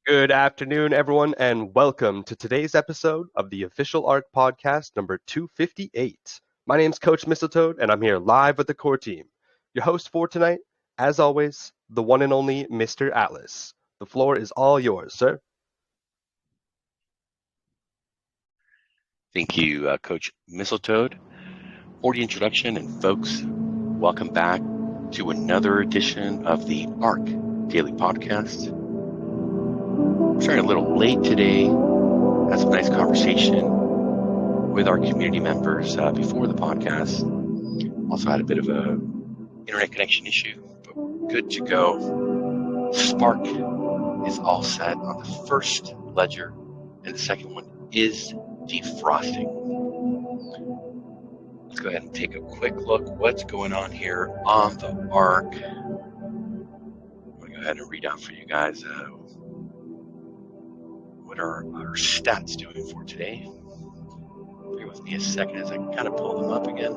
Good afternoon, everyone, and welcome to today's episode of the official ARK podcast number 258. My name's Coach Mistletoe, and I'm here live with the core team. Your host for tonight, as always, the one and only Mr. Atlas. The floor is all yours, sir. Thank you, Coach Mistletoe, for the introduction. And folks, welcome back to another edition of the ARK Daily Podcast. We're starting a little late today. Had some nice conversation with our community members before the podcast. Also had a bit of a internet connection issue, but good to go. Spark is all set on the first ledger, and the second one is defrosting. Let's go ahead and take a quick look what's going on here on the ARK. I'm going to go ahead and read out for you guys what are our stats doing for today. Bear with me a second as I kind of pull them up again.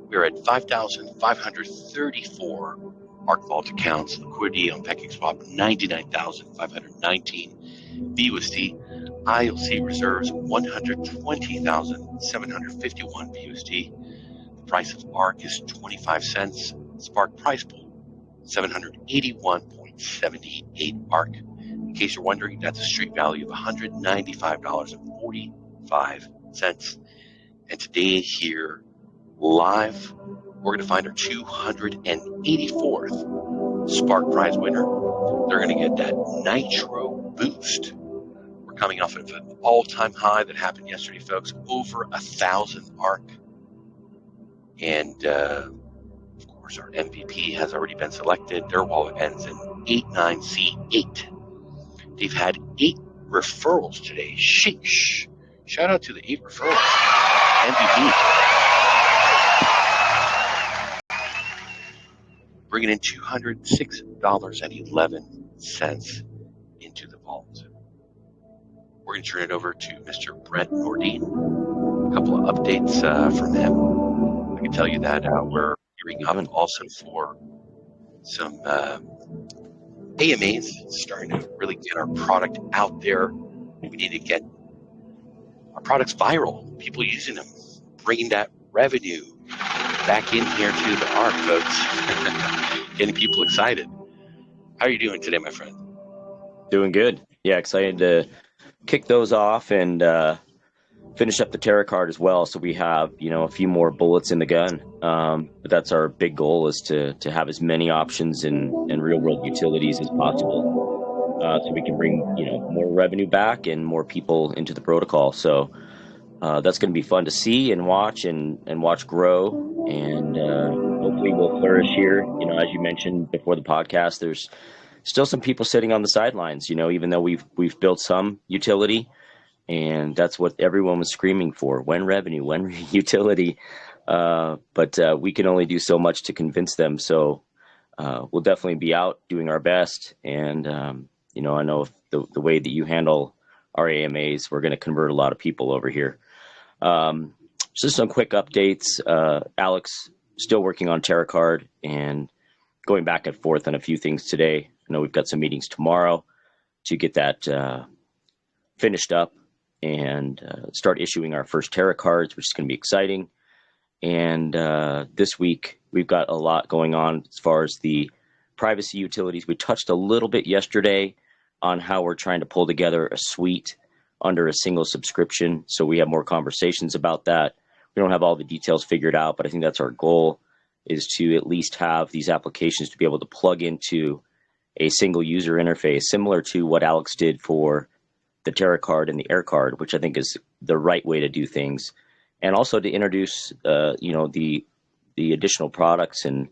We're at 5,534 ARK Vault accounts. Liquidity on PancakeSwap 99,519 BUSD. ILC reserves 120,751 BUSD. The price of ARK is 25 cents. Spark price pool 781.78 ARK. In case you're wondering, that's a street value of $195.45. And today here live, we're going to find our 284th Spark Prize winner. They're going to get that Nitro Boost. We're coming off of an all-time high that happened yesterday, folks, over 1,000 ARK. And, of course, our MVP has already been selected. Their wallet ends in 89C8. They've had 8 referrals today. Sheesh. Shout out to the 8 referrals. MVP. Bringing in $206.11 into the vault. We're going to turn it over to Mr. Brett Nordin. A couple of updates from him. I can tell you that we're gearing up also for some AMAs, starting to really get our product out there. We need to get our products viral, people using them, bringing that revenue back in here to the ARK, folks. Getting people excited. How are you doing today, my friend? Doing good. Yeah, excited to kick those off and finish up the Terra card as well. So we have, a few more bullets in the gun. But that's our big goal, is to have as many options and real world utilities as possible. So we can bring, more revenue back and more people into the protocol. So that's going to be fun to see and watch grow, and hopefully we'll flourish here. As you mentioned before the podcast, there's still some people sitting on the sidelines, even though we've built some utility, and that's what everyone was screaming for: when revenue, when utility. But we can only do so much to convince them. So we'll definitely be out doing our best. And, I know if the way that you handle our AMAs, we're going to convert a lot of people over here. Just some quick updates. Alex still working on Terra card and going back and forth on a few things today. I know we've got some meetings tomorrow to get that finished up and start issuing our first Terra cards, which is going to be exciting. And this week we've got a lot going on as far as the privacy utilities. We touched a little bit yesterday on how we're trying to pull together a suite under a single subscription. So we have more conversations about that. We don't have all the details figured out, but I think that's our goal, is to at least have these applications to be able to plug into a single user interface, similar to what Alex did for the Terra card and the Air card, which I think is the right way to do things. And also to introduce, the additional products and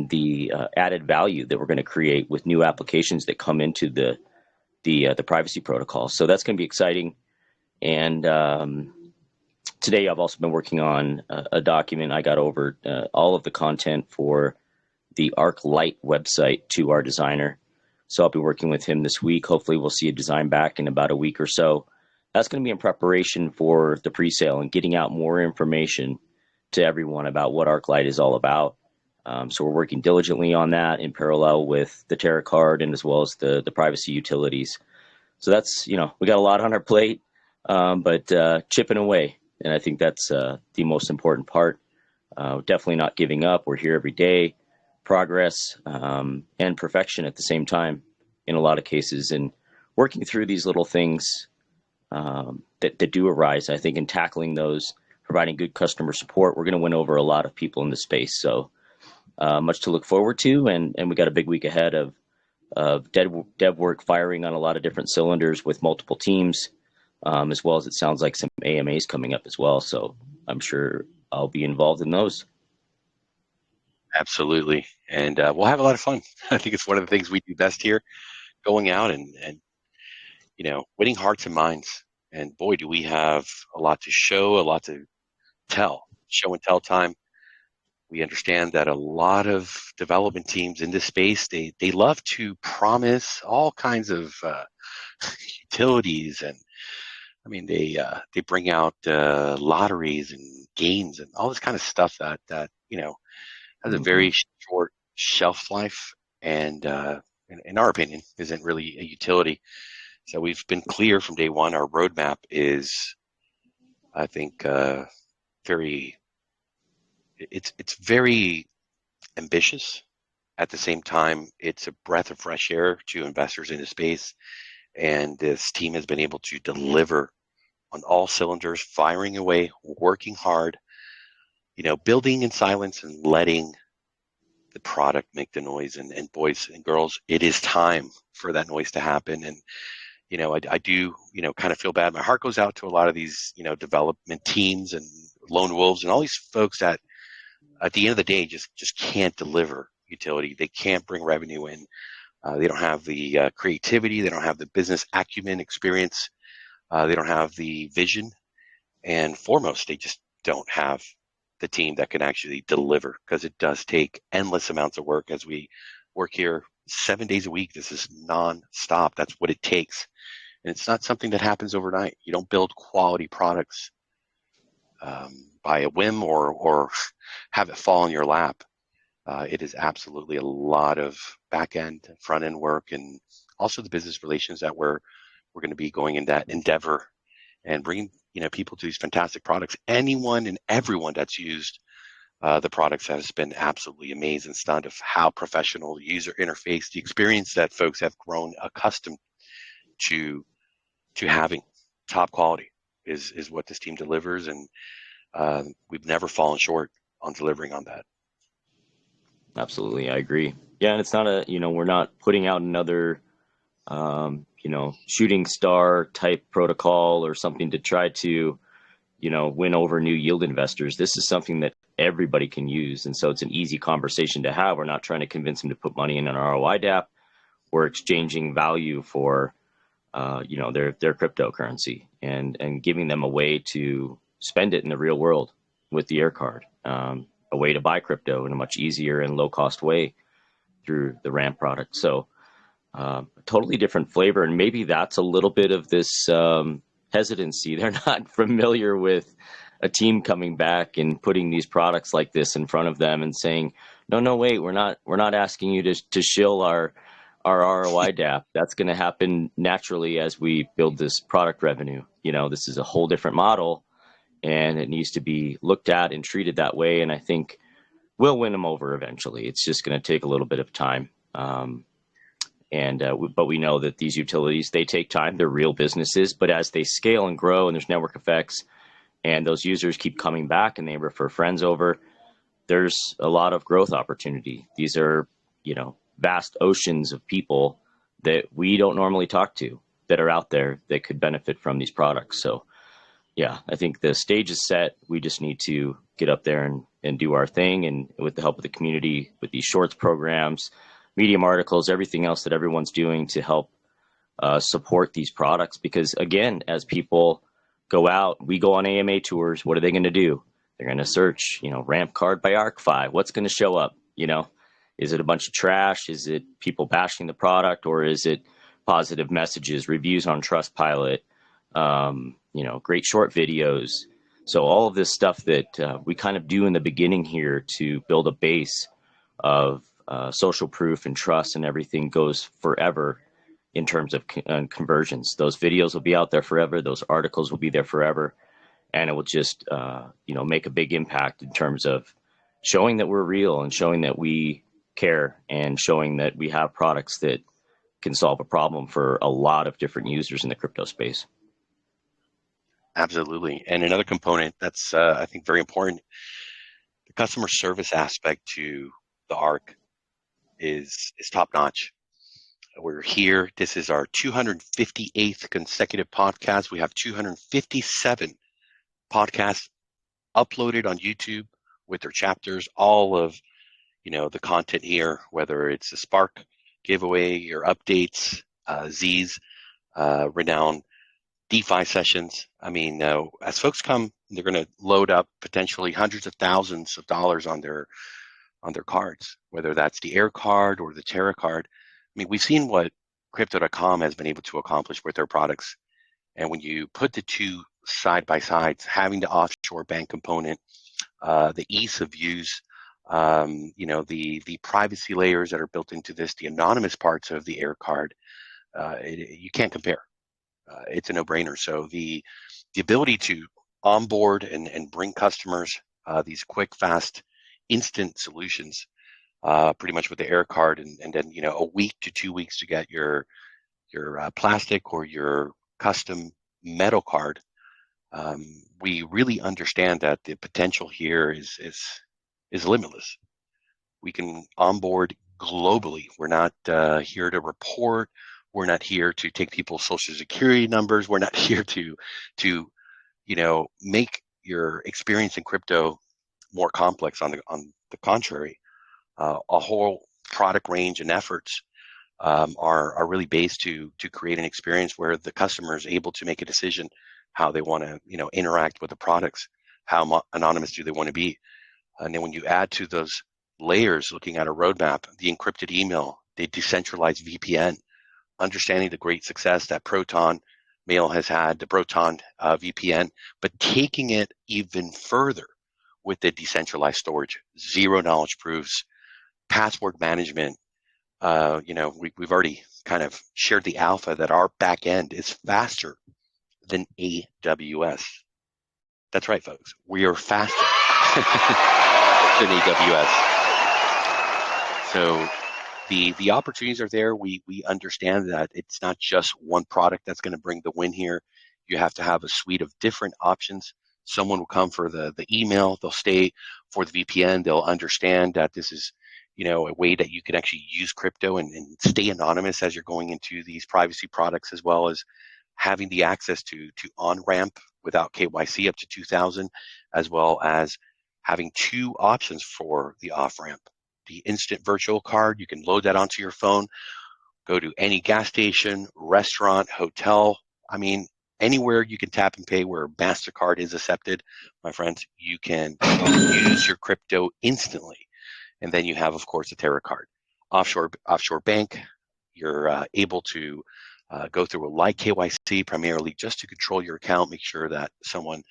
the added value that we're going to create with new applications that come into the privacy protocol. So that's going to be exciting. And today I've also been working on a document. I got over all of the content for the ARK Lite website to our designer. So I'll be working with him this week. Hopefully we'll see a design back in about a week or so. That's going to be in preparation for the pre-sale and getting out more information to everyone about what ARK Lite is all about. So we're working diligently on that in parallel with the Terra card and as well as the privacy utilities. So that's, we got a lot on our plate, but chipping away. And I think that's the most important part. Definitely not giving up. We're here every day, progress and perfection at the same time in a lot of cases, and working through these little things that do arise. I think in tackling those, providing good customer support, we're going to win over a lot of people in the space. So much to look forward to, and we got a big week ahead of dev work firing on a lot of different cylinders with multiple teams, as well as it sounds like some AMAs coming up as well. So I'm sure I'll be involved in those. Absolutely. And we'll have a lot of fun. I think it's one of the things we do best here, going out and winning hearts and minds. And boy, do we have a lot to show, a lot to tell. Show and tell time. We understand that a lot of development teams in this space, they love to promise all kinds of utilities, and I mean they bring out lotteries and games and all this kind of stuff that has a very short shelf life, and in our opinion isn't really a utility. So we've been clear from day one. Our roadmap is, I think, it's very ambitious. At the same time, it's a breath of fresh air to investors in the space. And this team has been able to deliver on all cylinders, firing away, working hard, building in silence and letting the product make the noise. And boys and girls, it is time for that noise to happen. And I do, kind of feel bad. My heart goes out to a lot of these, development teams and lone wolves and all these folks that at the end of the day just can't deliver utility. They can't bring revenue in. They don't have the creativity. They don't have the business acumen, experience. They don't have the vision. And foremost, they just don't have the team that can actually deliver, because it does take endless amounts of work. As we work here 7 days a week, this is non-stop. That's what it takes. And it's not something that happens overnight. You don't build quality products by a whim or have it fall in your lap. It is absolutely a lot of back end, front end work, and also the business relations that we're going to be going in that endeavor and bringing people to these fantastic products. Anyone and everyone that's used the products has been absolutely amazed and stunned of how professional the user interface, the experience that folks have grown accustomed to having. Top quality is what this team delivers, and we've never fallen short on delivering on that. Absolutely, I agree. Yeah, and it's not we're not putting out another, shooting star type protocol or something to try to, win over new yield investors. This is something that everybody can use, and so it's an easy conversation to have. We're not trying to convince them to put money in an ROI DApp. We're exchanging value for, their cryptocurrency and giving them a way to spend it in the real world with the Air card. A way to buy crypto in a much easier and low cost way through the ramp product. So a totally different flavor. And maybe that's a little bit of this hesitancy. They're not familiar with a team coming back and putting these products like this in front of them and saying, no, wait, we're not asking you to shill our ROI DApp. That's going to happen naturally as we build this product revenue. This is a whole different model, and it needs to be looked at and treated that way. And I think we'll win them over eventually. It's just going to take a little bit of time. But we know that these utilities, they take time. They're real businesses. But as they scale and grow and there's network effects and those users keep coming back and they refer friends over, there's a lot of growth opportunity. These are, vast oceans of people that we don't normally talk to that are out there that could benefit from these products. So yeah, I think the stage is set. We just need to get up there and do our thing. And with the help of the community, with these shorts programs, Medium articles, everything else that everyone's doing to help support these products. Because again, as people go out, we go on AMA tours, what are they going to do? They're going to search, ramp card by ArkFi. What's going to show up? Is it a bunch of trash? Is it people bashing the product? Or is it positive messages, reviews on Trustpilot, great short videos? So all of this stuff that we kind of do in the beginning here to build a base of social proof and trust and everything goes forever in terms of conversions. Those videos will be out there forever. Those articles will be there forever. And it will just, make a big impact in terms of showing that we're real and showing that we care and showing that we have products that can solve a problem for a lot of different users in the crypto space. Absolutely. And another component that's, I think, very important, the customer service aspect to the ARK is top notch. We're here. This is our 258th consecutive podcast. We have 257 podcasts uploaded on YouTube with their chapters, all of the content here, whether it's the Spark giveaway, your updates, Z's renowned DeFi sessions. I mean, as folks come, they're going to load up potentially hundreds of thousands of dollars on their cards, whether that's the Air card or the Terra card. I mean, we've seen what Crypto.com has been able to accomplish with their products. And when you put the two side by side, having the offshore bank component, the ease of use, the privacy layers that are built into this, the anonymous parts of the Air card, you can't compare. It's a no-brainer. So the ability to onboard and bring customers these quick, fast, instant solutions, pretty much with the Air card, and then a week to 2 weeks to get your plastic or your custom metal card. We really understand that the potential here is limitless. We can onboard globally. We're not here to report. We're not here to take people's social security numbers. We're not here to make your experience in crypto more complex. On the contrary, a whole product range and efforts are really based to create an experience where the customer is able to make a decision how they want to interact with the products, how anonymous do they want to be. And then when you add to those layers, looking at a roadmap, the encrypted email, the decentralized VPN, understanding the great success that Proton Mail has had, the Proton VPN, but taking it even further with the decentralized storage, zero knowledge proofs, password management. We've already kind of shared the alpha that our back end is faster than AWS. That's right, folks. We are faster than AWS. So the opportunities are there. We understand that it's not just one product that's going to bring the win here. You have to have a suite of different options. Someone will come for the email. They'll stay for the VPN. They'll understand that this is a way that you can actually use crypto and stay anonymous as you're going into these privacy products, as well as having the access to on-ramp without KYC up to 2,000, as well as having two options for the off-ramp. The instant virtual card, you can load that onto your phone, go to any gas station, restaurant, hotel. I mean, anywhere you can tap and pay where MasterCard is accepted, my friends, you can use your crypto instantly. And then you have, of course, the Terra card. Offshore bank, you're able to go through a light KYC primarily just to control your account, make sure that someone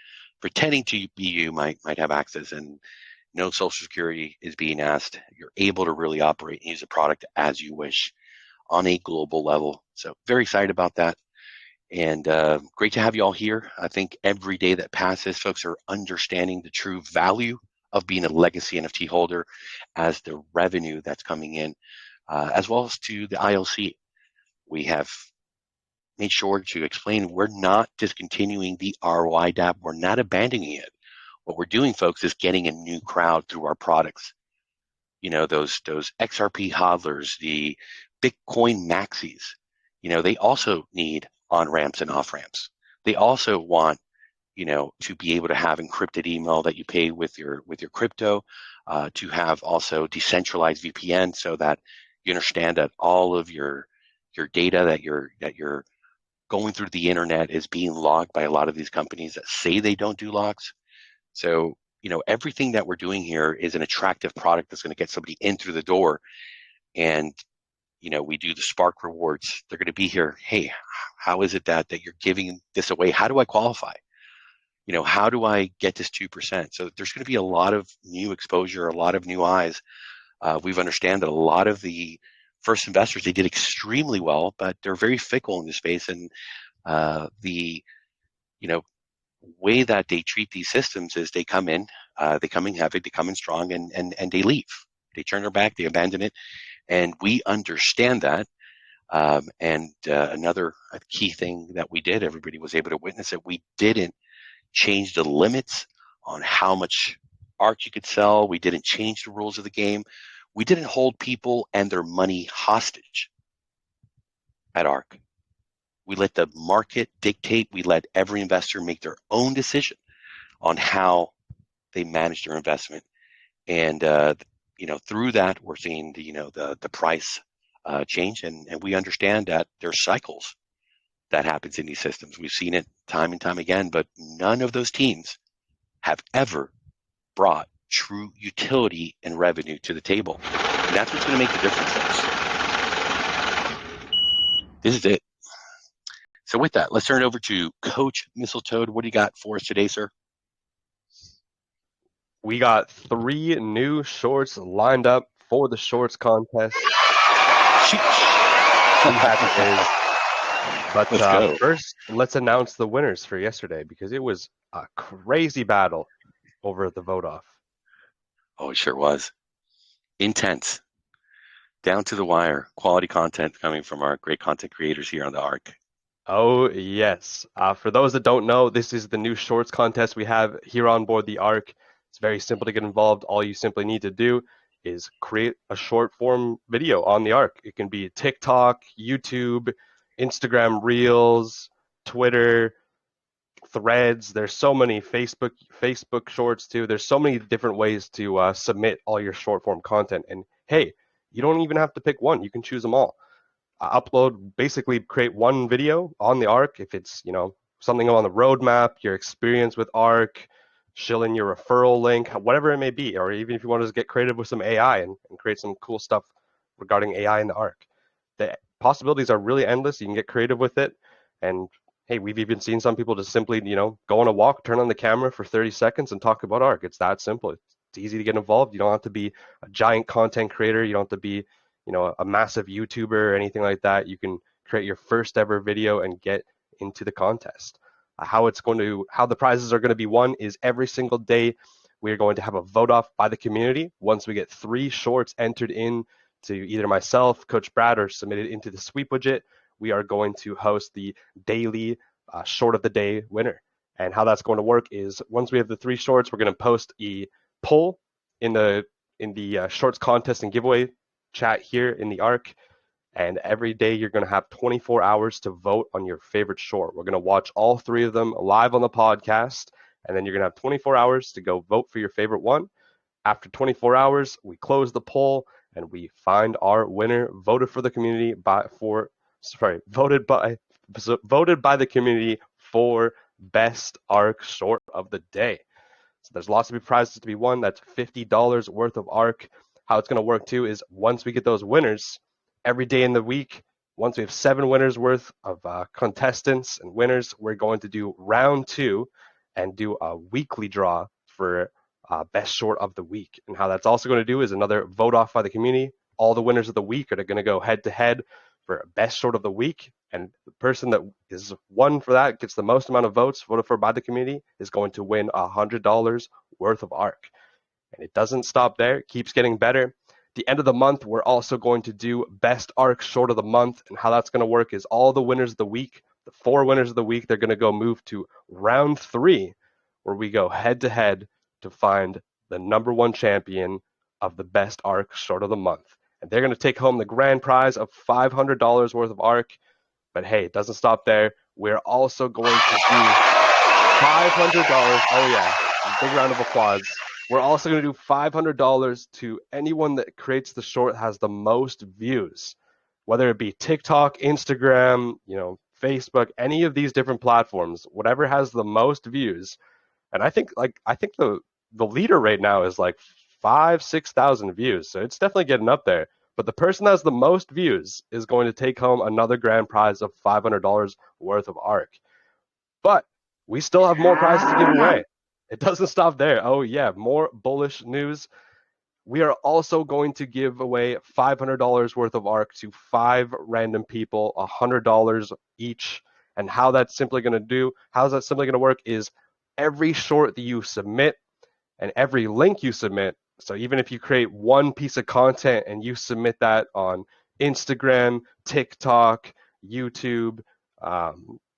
pretending to be you might have access, and no social security is being asked. You're able to really operate and use the product as you wish on a global level. So very excited about that. And great to have you all here. I think every day that passes, folks are understanding the true value of being a legacy NFT holder as the revenue that's coming in, as well as to the ILC. We have made sure to explain we're not discontinuing the ROI DApp. We're not abandoning it. What we're doing, folks, is getting a new crowd through our products. Those XRP hodlers, the Bitcoin maxis, they also need on-ramps and off-ramps. They also want to be able to have encrypted email that you pay with your crypto, to have also decentralized VPN, so that you understand that all of your data that you're going through the internet is being logged by a lot of these companies that say they don't do logs. So everything that we're doing here is an attractive product that's going to get somebody in through the door. And we do the Spark rewards. They're going to be here. Hey, how is it that you're giving this away? How do I qualify? How do I get this 2%? So there's going to be a lot of new exposure, a lot of new eyes We've understand that a lot of the first investors, they did extremely well, but they're very fickle in this space. And the way that they treat these systems is they come in heavy, they come in strong, and they leave. They turn their back, they abandon it, and we understand that. And another key thing that we did, everybody was able to witness it. We didn't change the limits on how much ARK you could sell. We didn't change the rules of the game. We didn't hold people and their money hostage at ARK. We let the market dictate. We let every investor make their own decision on how they manage their investment. And through that, we're seeing the price change, and we understand that there's cycles that happens in these systems. We've seen it time and time again, but none of those teams have ever brought true utility and revenue to the table. And that's what's going to make the difference, folks. This is it. So with that, let's turn it over to Coach Mistletoe. What do you got for us today, sir? We got 3 new shorts lined up for the shorts contest. But first, let's announce the winners for yesterday, because it was a crazy battle over the vote off. Oh, it sure was. Intense. Down to the wire. Quality content coming from our great content creators here on the ARK. Oh, yes. For those that don't know, this is the new shorts contest we have here on board the ARK. It's very simple to get involved. All you simply need to do is create a short form video on the ARK. It can be TikTok, YouTube, Instagram Reels, Twitter, Threads. There's so many Facebook shorts too. There's so many different ways to submit all your short form content. And hey, you don't even have to pick one. You can choose them all. Basically create one video on the ARK. If it's, something on the roadmap, your experience with ARK, shill in your referral link, whatever it may be, or even if you want to just get creative with some AI and create some cool stuff regarding AI in the ARK. The possibilities are really endless. You can get creative with it. And hey, we've even seen some people just simply, go on a walk, turn on the camera for 30 seconds and talk about ARK. It's that simple. It's easy to get involved. You don't have to be a giant content creator. You don't have to be, a massive YouTuber or anything like that. You can create your first ever video and get into the contest. How the prizes are going to be won is every single day we are going to have a vote off by the community. Once we get 3 shorts entered in to either myself, Coach Brad, or submitted into the sweep widget, we are going to host the daily short of the day winner. And how that's going to work is once we have the 3 shorts, we're going to post a poll in the shorts contest and giveaway chat here in the ARK. And every day you're going to have 24 hours to vote on your favorite short. We're going to watch all 3 of them live on the podcast, and then you're going to have 24 hours to go vote for your favorite one. After 24 hours, we close the poll and we find our winner, voted by the community for best ARK short of the day. So there's lots of prizes to be won. That's $50 worth of ARK. How it's going to work too is once we get those winners, every day in the week, once we have 7 winners worth of contestants and winners, we're going to do round 2 and do a weekly draw for best short of the week. And how that's also going to do is another vote off by the community. All the winners of the week are going to go head to head for best short of the week. And the person that is won for that, gets the most amount of votes voted for by the community, is going to win $100 worth of ARK. And it doesn't stop there. It keeps getting better. The end of the month, we're also going to do best ARK short of the month. And how that's going to work is all the winners of the week, the 4 winners of the week, they're going to go move to round 3, where we go head to head to find the number 1 champion of the best ARK short of the month. And they're going to take home the grand prize of $500 worth of ARK. But hey, it doesn't stop there. We're also going to do $500. Oh yeah, big round of applause. We're also going to do $500 to anyone that creates the short has the most views, whether it be TikTok, Instagram, Facebook, any of these different platforms, whatever has the most views. And I think the leader right now is like 5,000-6,000 views. So it's definitely getting up there. But the person that has the most views is going to take home another grand prize of $500 worth of ARK. But we still have more prizes to give away. It doesn't stop there. Oh yeah, more bullish news. we are also going to give away $500 worth of ARK to 5 random people, $100 each. And how's that simply going to work is every short that you submit and every link you submit. So even if you create one piece of content and you submit that on Instagram, TikTok, YouTube,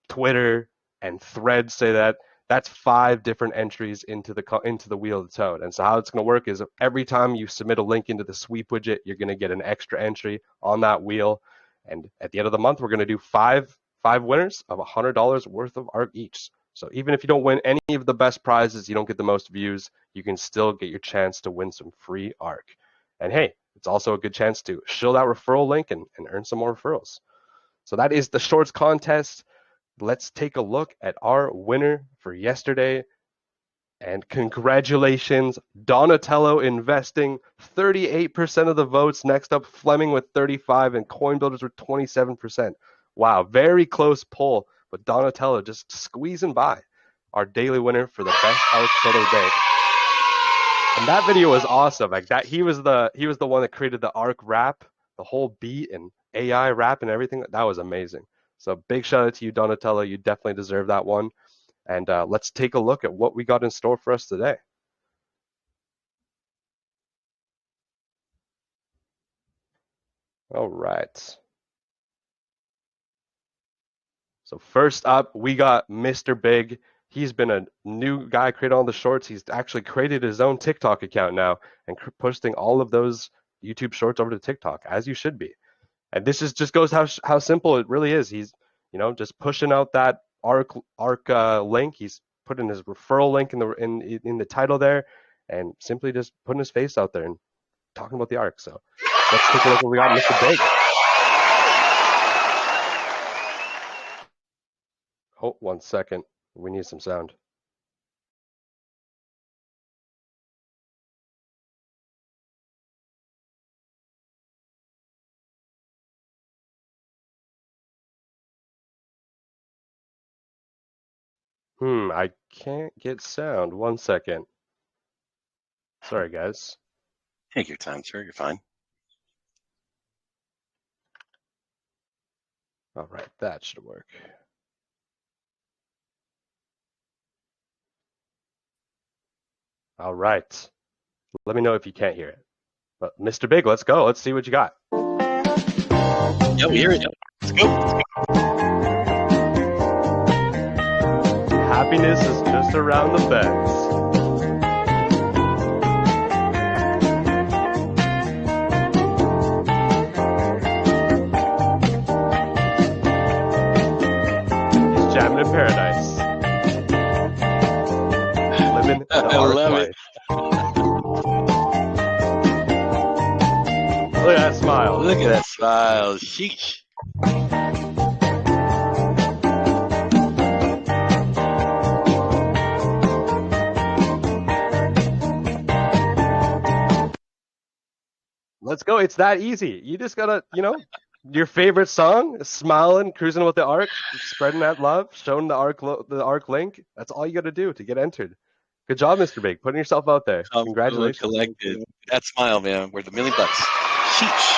Twitter, and Threads, say that's 5 different entries into the Wheel of the Toad. And so how it's going to work is every time you submit a link into the sweep widget, you're going to get an extra entry on that wheel. And at the end of the month, we're going to do five winners of $100 worth of ARK each. So even if you don't win any of the best prizes, you don't get the most views, you can still get your chance to win some free ARK. And hey, it's also a good chance to shill that referral link and earn some more referrals. So that is the shorts contest. Let's take a look at our winner for yesterday. And congratulations, Donatello investing 38% of the votes. Next up, Fleming with 35% and Coin Builders with 27%. Wow, very close poll, but Donatello just squeezing by our daily winner for the best ARK photo day. And that video was awesome. Like that, he was the one that created the ARK rap, the whole beat and AI rap and everything. That was amazing. So big shout out to you, Donatello. You definitely deserve that one. And let's take a look at what we got in store for us today. All right. So first up, we got Mr. Big. He's been a new guy created all the shorts. He's actually created his own TikTok account now and posting all of those YouTube shorts over to TikTok, as you should be. And this just goes how simple it really is. He's just pushing out that ARK link. He's putting his referral link in the title there, and simply just putting his face out there and talking about the ARK. So let's take a look at what we got, Mr. Big. Oh, 1 second. We need some sound. I can't get sound. 1 second. Sorry, guys. Take your time, sir. You're fine. All right, that should work. All right. Let me know if you can't hear it. But Mr. Big, let's go. Let's see what you got. Yeah, we hear it. Let's go. Happiness is just around the bends. He's jamming in paradise. Living the ARK life. Look at that smile. Look at that smile. Sheesh. Let's go. It's that easy. You just gotta, your favorite song, smiling, cruising with the ARK, spreading that love, showing the ARK link. That's all you gotta do to get entered. Good job, Mr. Big, putting yourself out there. Congratulations. Collected. That smile, man. Worth $1 million. Sheesh.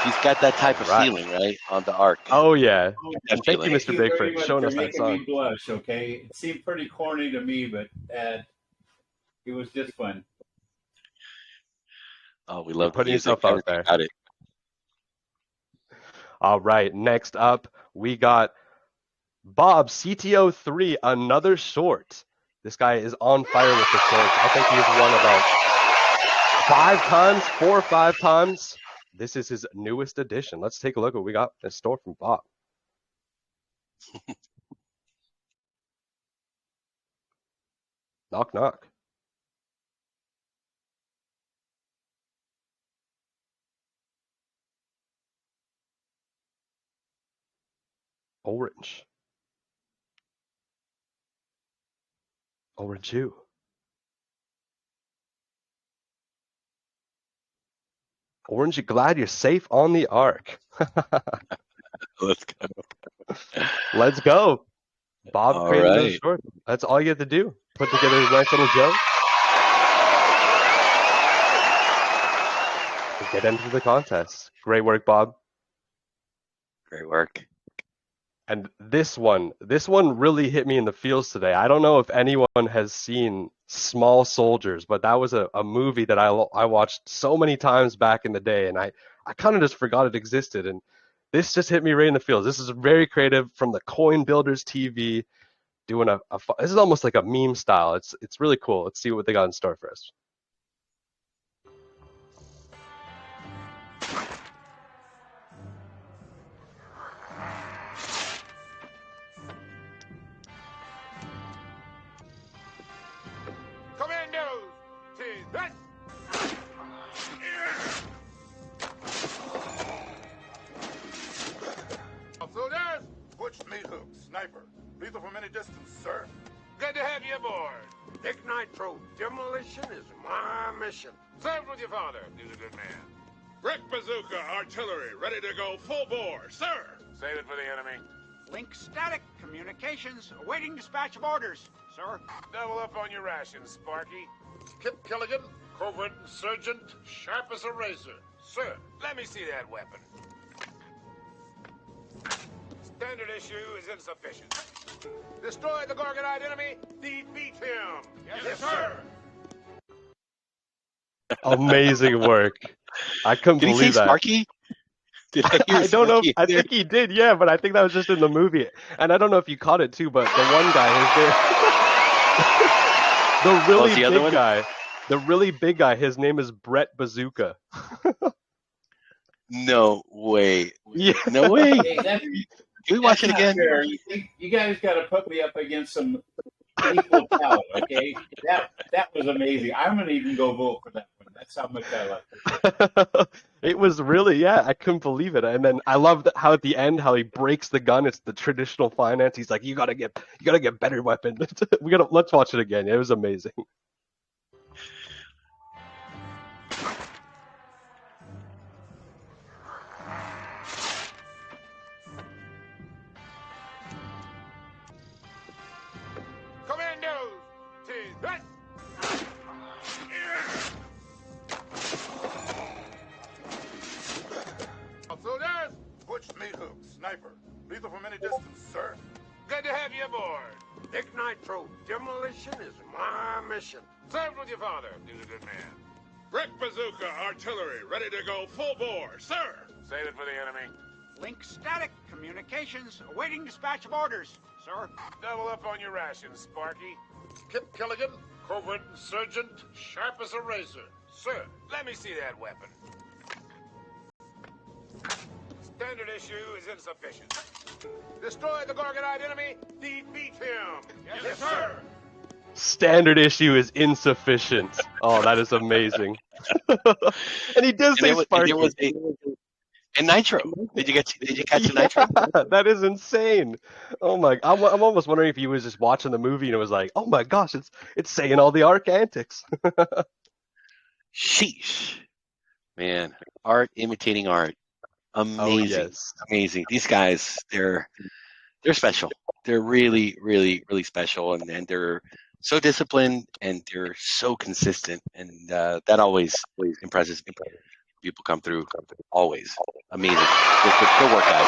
He's got that type of feeling, right, on the ARK. Oh yeah. Thank you, Mr. Big, for showing us that song. Me blush, okay? It seemed pretty corny to me, but it was just fun. Oh, we love putting yourself out there. Got it. All right. Next up, we got Bob CTO3, another short. This guy is on fire with the shorts. I think he's won about 4 or 5 times. This is his newest edition. Let's take a look at what we got in store from Bob. Knock, knock. Orange. Orange you. Orange, you glad you're safe on the ARK. Let's go. Let's go. Bob All created right. those shorts. That's all you have to do. Put together a nice little joke. get into the contest. Great work, Bob. Great work. And this one really hit me in the feels today. I don't know if anyone has seen Small Soldiers, but that was a movie that I watched so many times back in the day, and I kind of just forgot it existed. And this just hit me right in the feels. This is very creative from the Coin Builders TV, doing this is almost like a meme style. It's really cool. Let's see what they got in store for us. Commandos, to that. Soldiers, Butch meat hook, sniper, lethal from any distance, sir. Good to have you aboard. Dick Nitro, demolition is my mission. Served with your father, he's a good man. Brick bazooka, artillery, ready to go full bore, sir. Save it for the enemy. Link static, communications, awaiting dispatch of orders, sir. Double up on your rations, Sparky. Kip Killigan, covert insurgent, sharp as a razor. Sir, let me see that weapon. Standard issue is insufficient. Destroy the Gorgonite enemy, defeat him. Yes, sir. Amazing work. I couldn't Did he say believe that. Sparky? Did I hear I don't know. Sparky? I think he did, yeah, but I think that was just in the movie. And I don't know if you caught it too, but the one guy, his name, the really the other big one? guy, the really big guy, his name is Brett Bazooka. No way. Yeah. No way. Hey, that's, Can we watch it that's not again? fair. You guys got to put me up against some equal talent, okay? That was amazing. I'm gonna even go vote for that one. That's how much I like it. It was really, yeah, I couldn't believe it. And then I love how at the end how he breaks the gun. It's the traditional finance. He's like, you gotta get better weapons. Let's watch it again. It was amazing. Commandos, to that. Soldiers, Butch meat hook, sniper, lethal from any distance, sir. Good to have you aboard. Dick Nitro, demolition is my mission. Served with your father, he's a good man. Brick bazooka, artillery, ready to go full bore, sir. Save it for the enemy. Link static, communications, awaiting dispatch of orders, sir. Double up on your rations, Sparky. Kip Killigan, covert insurgent, sharp as a razor. Sir, let me see that weapon. Standard issue is insufficient. Destroy the Gorgonite enemy, defeat him. Yes, sir. Standard issue is insufficient. Oh, that is amazing. And he does say Sparky. And Nitro. Did you catch the Nitro? Yeah, that is insane. Oh my! I'm almost wondering if he was just watching the movie and it was like, oh my gosh, it's saying all the ARK antics. Sheesh. Man, art imitating art. Amazing. Oh, yes. Amazing. These guys, they're special. They're really, really, really special, and they're so disciplined and they're so consistent, and that always impresses me. People come through, always amazing. Good work, guys.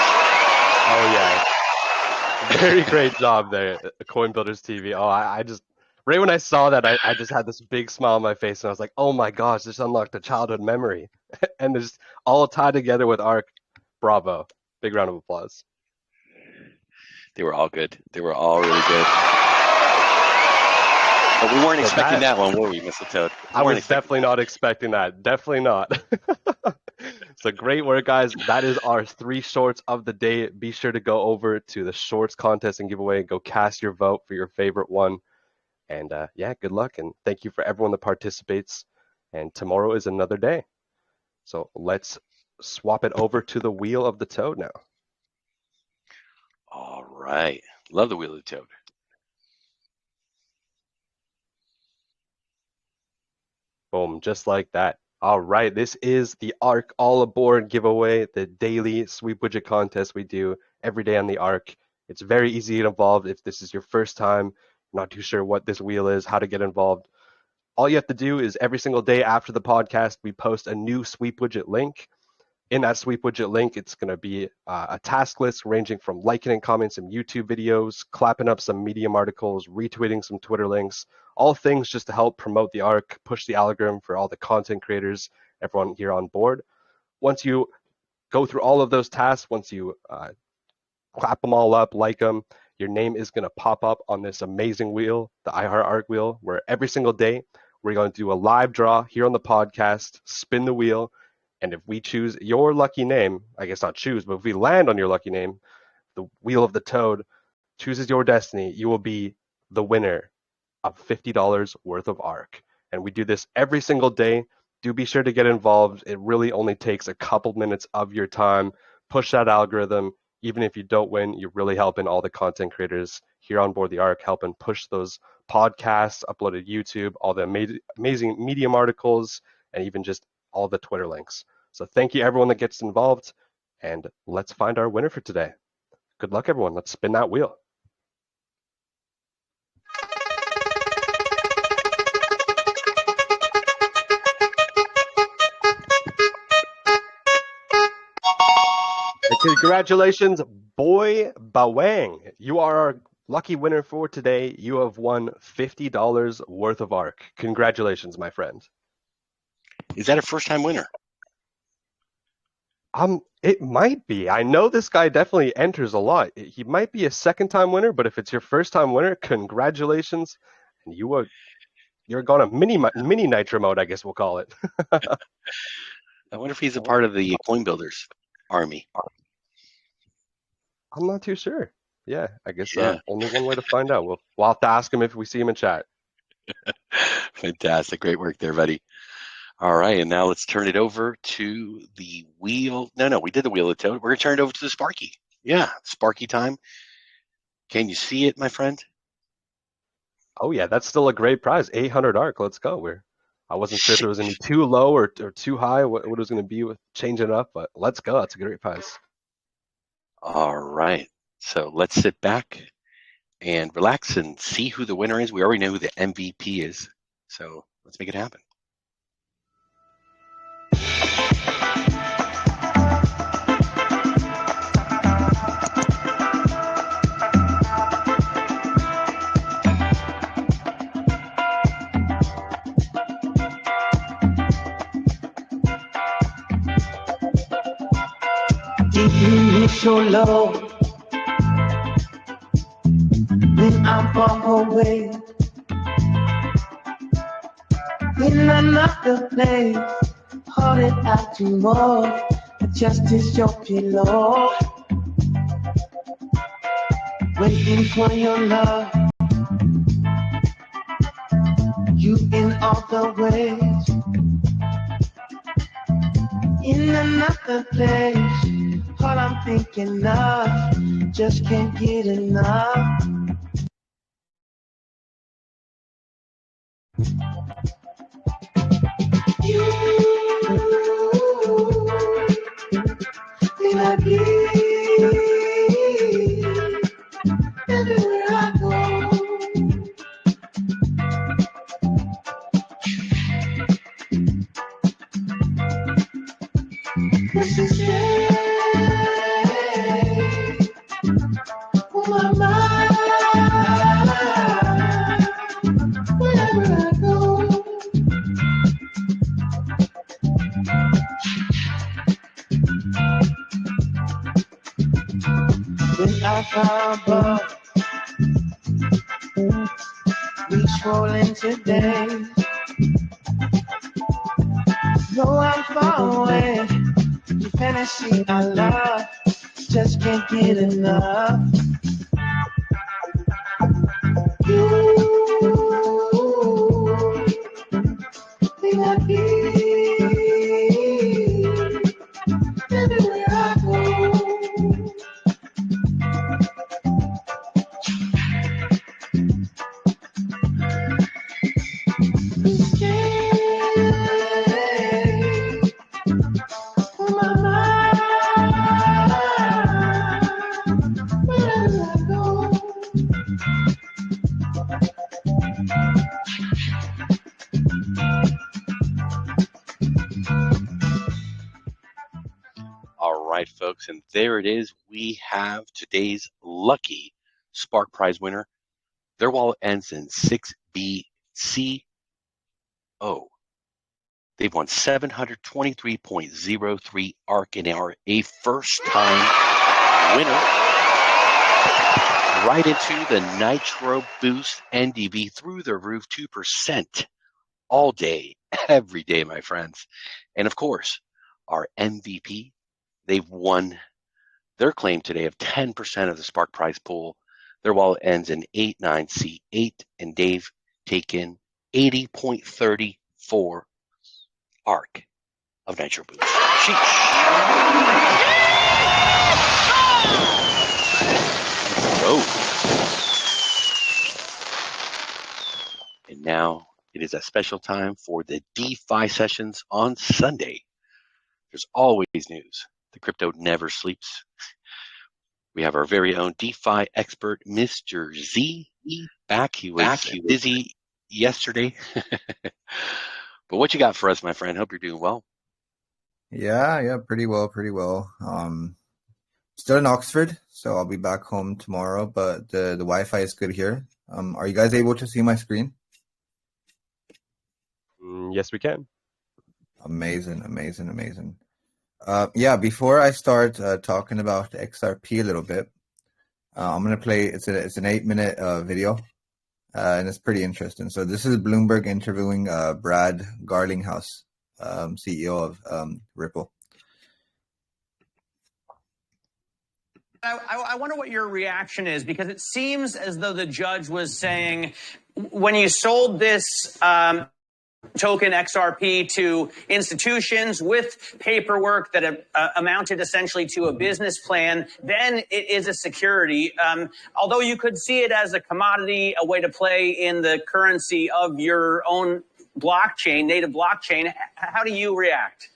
Oh yeah, very great job there, Coin Builders TV. Oh, I just right when I saw that, I just had this big smile on my face, and I was like, oh my gosh, this unlocked a childhood memory, and it's all tied together with ARK. Bravo! Big round of applause. They were all good. They were all really good. But we weren't expecting that one, were we, Mr. Toad? I was definitely not expecting that. Definitely not. So great work, guys. That is our 3 shorts of the day. Be sure to go over to the shorts contest and giveaway and go cast your vote for your favorite one. And yeah, good luck. And thank you for everyone that participates. And tomorrow is another day. So let's swap it over to the Wheel of the Toad now. All right. Love the Wheel of the Toad. Boom, just like that. All right, this is the ARK All Aboard giveaway, the daily sweep widget contest we do every day on the ARK. It's very easy to get involved if this is your first time, not too sure what this wheel is, how to get involved. All you have to do is every single day after the podcast, we post a new sweep widget link. In that sweep widget link, it's going to be a task list ranging from liking and commenting some YouTube videos, clapping up some Medium articles, retweeting some Twitter links, all things just to help promote the ARK, push the algorithm for all the content creators, everyone here on board. Once you go through all of those tasks, once you clap them all up, like them, your name is going to pop up on this amazing wheel, the ARK wheel, where every single day we're going to do a live draw here on the podcast, spin the wheel, and if we choose your lucky name, I guess not choose, but if we land on your lucky name, the wheel of the toad chooses your destiny, you will be the winner of $50 worth of ARK. And we do this every single day. Do be sure to get involved. It really only takes a couple minutes of your time. Push that algorithm. Even if you don't win, you're really helping all the content creators here on board the ARK, helping push those podcasts, uploaded YouTube, all the amazing Medium articles, and even just all the Twitter links. So thank you everyone that gets involved, and let's find our winner for today. Good luck everyone. Let's spin that wheel. And congratulations, Boy Bawang. You are our lucky winner for today. You have won $50 worth of ARK. Congratulations, my friend. Is that a first-time winner? It might be. I know this guy definitely enters a lot. He might be a second-time winner, but if it's your first-time winner, congratulations. And you're going to mini nitro mode, I guess we'll call it. I wonder if he's a part of the coin builders army. I'm not too sure. Yeah, I guess Yeah. only one way to find out. We'll have to ask him if we see him in chat. Fantastic. Great work there, buddy. All right, and now let's turn it over to the wheel. No, we did the wheel of toad. We're going to turn it over to the Sparky. Yeah, Sparky time. Can you see it, my friend? Oh, yeah, that's still a great prize. 800 ARK. Let's go. I wasn't sure if it was going to be too low or too high, what it was going to be with changing it up, but let's go. That's a great prize. All right, so let's sit back and relax and see who the winner is. We already know who the MVP is, so let's make it happen. Deep so low when I'm far away in another place, holding out to more, just as your pillow, waiting for your love. You in all the ways, in another place. All I'm thinking of, just can't get enough. You will I be everywhere I go. This is it. Above, we strolling today. Though I'm far away, the fantasy I love, just can't get enough. You, think I'd be everywhere I go. right, folks, and there it is. We have today's lucky Spark Prize winner. Their wallet ends in 6BCO. They've won 723.03 ARK and are a first-time winner. Right into the Nitro Boost NDV through the roof, 2% all day, every day, my friends. And of course, our MVP, they've won their claim today of 10% of the Spark Prize pool. Their wallet ends in 89C8, and they've taken 80.34 ARK of Nitro Boost. Sheesh. Oh. And now it is a special time for the DeFi Sessions on Sunday. There's always news. The crypto never sleeps. We have our very own DeFi expert, Mr. Z, back. He was busy yesterday. But what you got for us, my friend? Hope you're doing well. Yeah, pretty well. Still in Oxford, so I'll be back home tomorrow, but the Wi-Fi is good here. Are you guys able to see my screen? Yes, we can. Amazing. Before I start talking about XRP a little bit, I'm going to play, it's an 8-minute video, and it's pretty interesting. So this is Bloomberg interviewing Brad Garlinghouse, CEO of Ripple. I wonder what your reaction is, because it seems as though the judge was saying, when you sold this token XRP to institutions with paperwork that amounted essentially to a business plan, then it is a security. Although you could see it as a commodity, a way to play in the currency of your own blockchain, native blockchain. How do you react?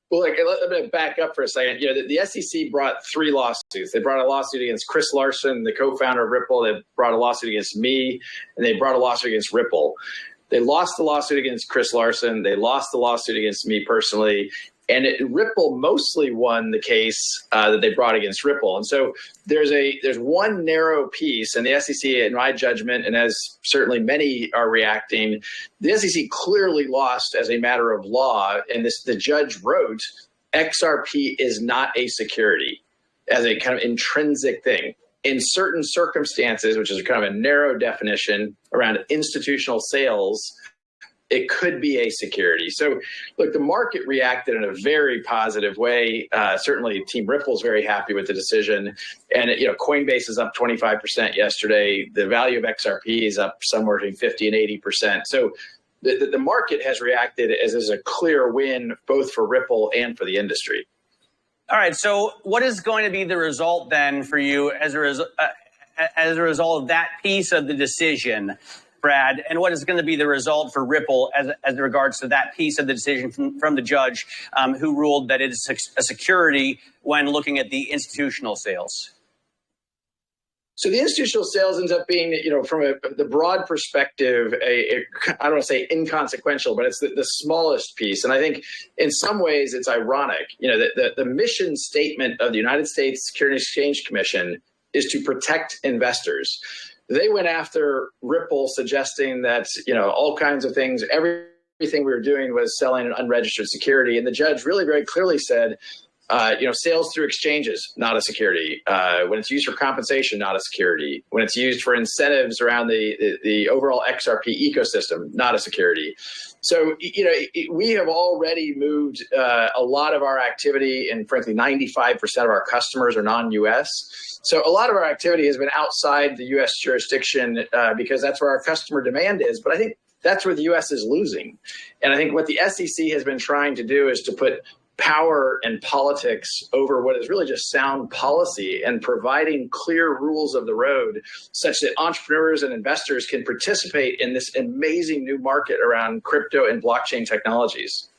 Well, let me back up for a second. The SEC brought 3 lawsuits. They brought a lawsuit against Chris Larson, the co-founder of Ripple. They brought a lawsuit against me, and they brought a lawsuit against Ripple. They lost the lawsuit against Chris Larson. They lost the lawsuit against me personally. And Ripple mostly won the case that they brought against Ripple. And so there's one narrow piece, and the SEC, in my judgment, and as certainly many are reacting, the SEC clearly lost as a matter of law. And the judge wrote, XRP is not a security, as a kind of intrinsic thing. In certain circumstances, which is kind of a narrow definition around institutional sales, it could be a security. So, look, the market reacted in a very positive way. Certainly, Team Ripple is very happy with the decision. And, Coinbase is up 25% yesterday. The value of XRP is up somewhere between 50 and 80%. So the market has reacted as a clear win, both for Ripple and for the industry. All right. So what is going to be the result then for you as a result of that piece of the decision, Brad? And what is going to be the result for Ripple as regards to that piece of the decision from the judge who ruled that it is a security when looking at the institutional sales? So the institutional sales ends up being, from the broad perspective, I don't want to say inconsequential, but it's the smallest piece. And I think in some ways it's ironic, the mission statement of the United States Securities and Exchange Commission is to protect investors. They went after Ripple, suggesting that, all kinds of things, everything we were doing was selling an unregistered security. And the judge really very clearly said, sales through exchanges, not a security. When it's used for compensation, not a security. When it's used for incentives around the overall XRP ecosystem, not a security. So, we have already moved a lot of our activity, and frankly, 95% of our customers are non-US. So a lot of our activity has been outside the US jurisdiction because that's where our customer demand is. But I think that's where the US is losing. And I think what the SEC has been trying to do is to put power and politics over what is really just sound policy and providing clear rules of the road such that entrepreneurs and investors can participate in this amazing new market around crypto and blockchain technologies.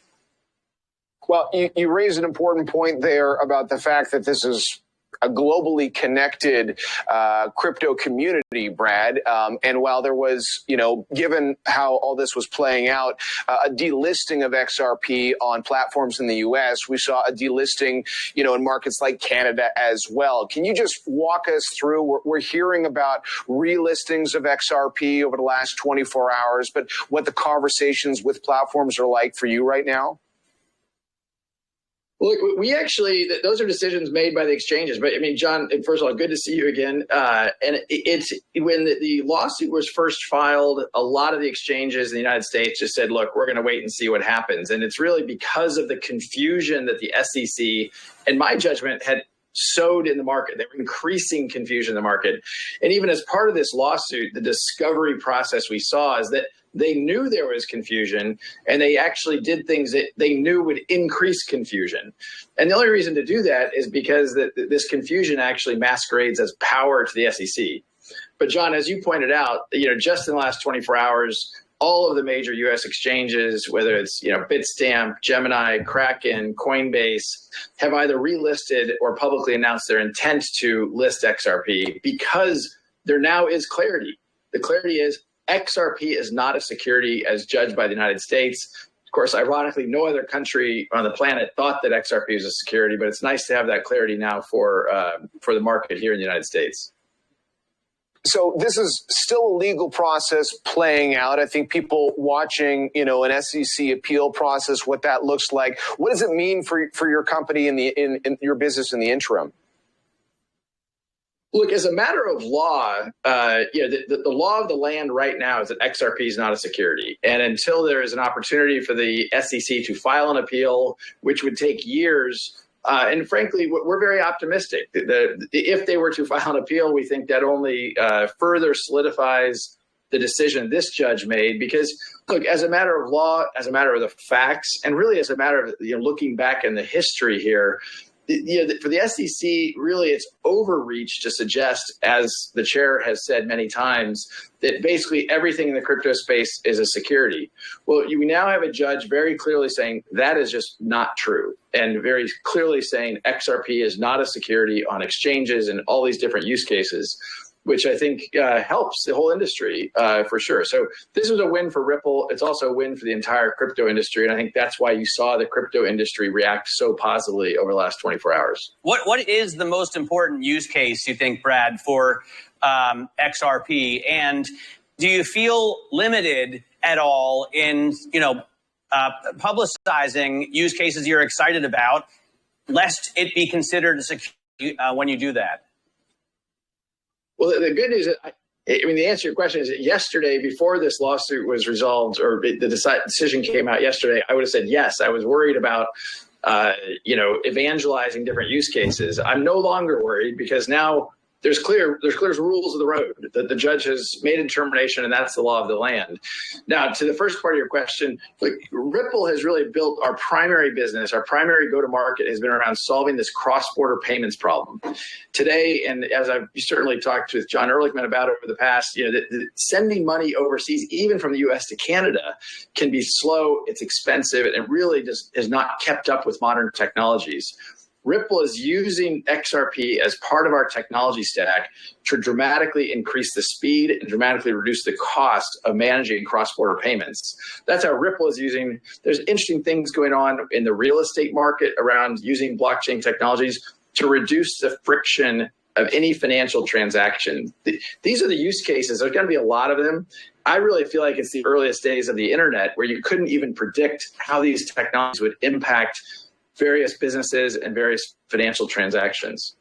Well, you raise an important point there about the fact that this is a globally connected crypto community, Brad. And while there was, given how all this was playing out, a delisting of XRP on platforms in the U.S., we saw a delisting, in markets like Canada as well. Can you just walk us through? We're hearing about relistings of XRP over the last 24 hours, but what the conversations with platforms are like for you right now? Look, we actually, those are decisions made by the exchanges. But I mean, John, first of all, good to see you again. And it's when the lawsuit was first filed, a lot of the exchanges in the United States just said, look, we're going to wait and see what happens. And it's really because of the confusion that the SEC, in my judgment, had sowed in the market. They were increasing confusion in the market. And even as part of this lawsuit, the discovery process we saw is that they knew there was confusion, and they actually did things that they knew would increase confusion. And the only reason to do that is because this confusion actually masquerades as power to the SEC. But John, as you pointed out, just in the last 24 hours, all of the major U.S. exchanges, whether it's Bitstamp, Gemini, Kraken, Coinbase, have either relisted or publicly announced their intent to list XRP because there now is clarity. The clarity is XRP is not a security as judged by the United States. Of course, ironically, no other country on the planet thought that XRP is a security, but it's nice to have that clarity now for the market here in the United States. So this is still a legal process playing out. I think people watching, an SEC appeal process, what that looks like. What does it mean for your company in your business in the interim? Look, as a matter of law, the law of the land right now is that XRP is not a security. And until there is an opportunity for the SEC to file an appeal, which would take years, and frankly, we're very optimistic. If they were to file an appeal, we think that only further solidifies the decision this judge made. Because, look, as a matter of law, as a matter of the facts, and really as a matter of looking back in the history here, for the SEC, really it's overreach to suggest, as the chair has said many times, that basically everything in the crypto space is a security. Well, we now have a judge very clearly saying that is just not true, and very clearly saying XRP is not a security on exchanges and all these different use cases, which I think helps the whole industry for sure. So this was a win for Ripple. It's also a win for the entire crypto industry. And I think that's why you saw the crypto industry react so positively over the last 24 hours. What is the most important use case, you think, Brad, for XRP? And do you feel limited at all in, publicizing use cases you're excited about, lest it be considered a security when you do that? Well, the good news is, the answer to your question is that yesterday, before this lawsuit was resolved or the decision came out yesterday, I would have said yes. I was worried about, evangelizing different use cases. I'm no longer worried because now there's clear rules of the road that the judge has made a determination, and that's the law of the land. Now, to the first part of your question, look, Ripple has really built our primary business. Our primary go-to-market has been around solving this cross-border payments problem. Today, and as I've certainly talked with John Ehrlichman about over the past, sending money overseas, even from the U.S. to Canada, can be slow, it's expensive, and it really just is not kept up with modern technologies. Ripple is using XRP as part of our technology stack to dramatically increase the speed and dramatically reduce the cost of managing cross-border payments. That's how Ripple is using. There's interesting things going on in the real estate market around using blockchain technologies to reduce the friction of any financial transaction. These are the use cases. There's going to be a lot of them. I really feel like it's the earliest days of the internet where you couldn't even predict how these technologies would impact various businesses and various financial transactions.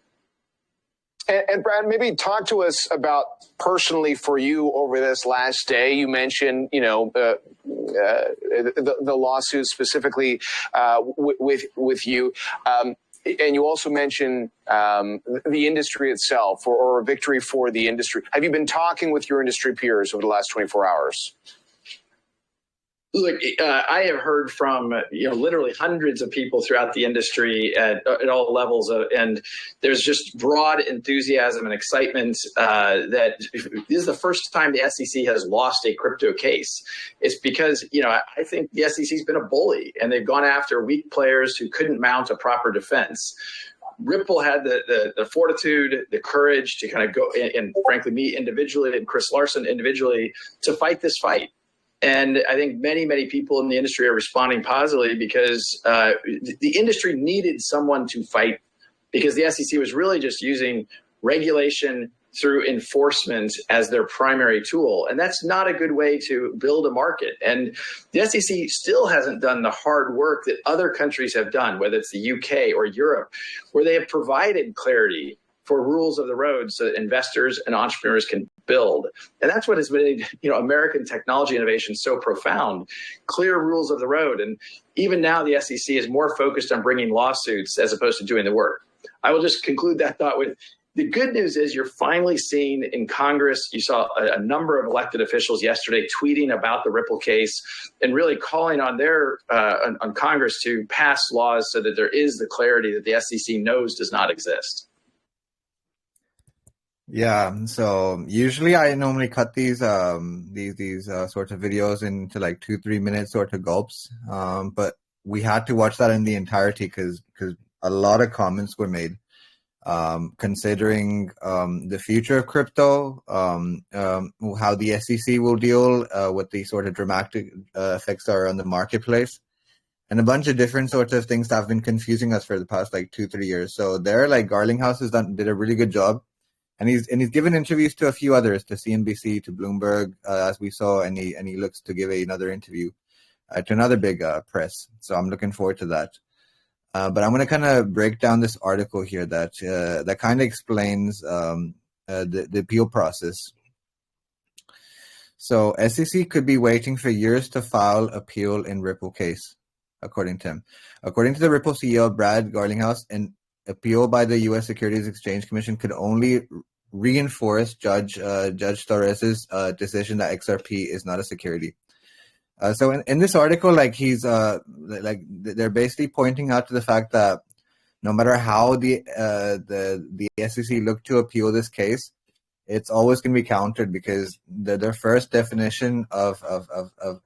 And Brad, maybe talk to us about personally for you over this last day. You mentioned, the lawsuit specifically with you, and you also mentioned the industry itself, or a victory for the industry. Have you been talking with your industry peers over the last 24 hours? Look, I have heard from literally hundreds of people throughout the industry at all levels, and there's just broad enthusiasm and excitement that this is the first time the SEC has lost a crypto case. It's because I think the SEC's been a bully, and they've gone after weak players who couldn't mount a proper defense. Ripple had the fortitude, the courage to kind of go and frankly, me individually and Chris Larson individually to fight this fight. And I think many, many people in the industry are responding positively because the industry needed someone to fight, because the SEC was really just using regulation through enforcement as their primary tool. And that's not a good way to build a market. And the SEC still hasn't done the hard work that other countries have done, whether it's the UK or Europe, where they have provided clarity for rules of the road so that investors and entrepreneurs can build. And that's what has made, American technology innovation so profound. Clear rules of the road. And even now the SEC is more focused on bringing lawsuits as opposed to doing the work. I will just conclude that thought with, the good news is you're finally seeing in Congress, you saw a number of elected officials yesterday tweeting about the Ripple case and really calling on on Congress to pass laws so that there is the clarity that the SEC knows does not exist. Yeah, so usually I normally cut these sorts of videos into like 2-3 minute sort of gulps, but we had to watch that in the entirety because a lot of comments were made. Considering the future of crypto, how the SEC will deal with the sort of dramatic effects are on the marketplace, and a bunch of different sorts of things that have been confusing us for the past like 2-3 years. So there, like Garlinghouse did a really good job, and he's given interviews to a few others, to CNBC, to Bloomberg, as we saw, and he looks to give another interview to another big press. So I'm looking forward to that. But I'm going to kind of break down this article here that kind of explains the appeal process. So SEC could be waiting for years to file appeal in Ripple case, according to him. According to the Ripple CEO, Brad Garlinghouse, an appeal by the U.S. Securities Exchange Commission could only reinforce Judge Torres's decision that XRP is not a security. So in this article, they're basically pointing out to the fact that no matter how the SEC look to appeal this case, it's always going to be countered because their first definition of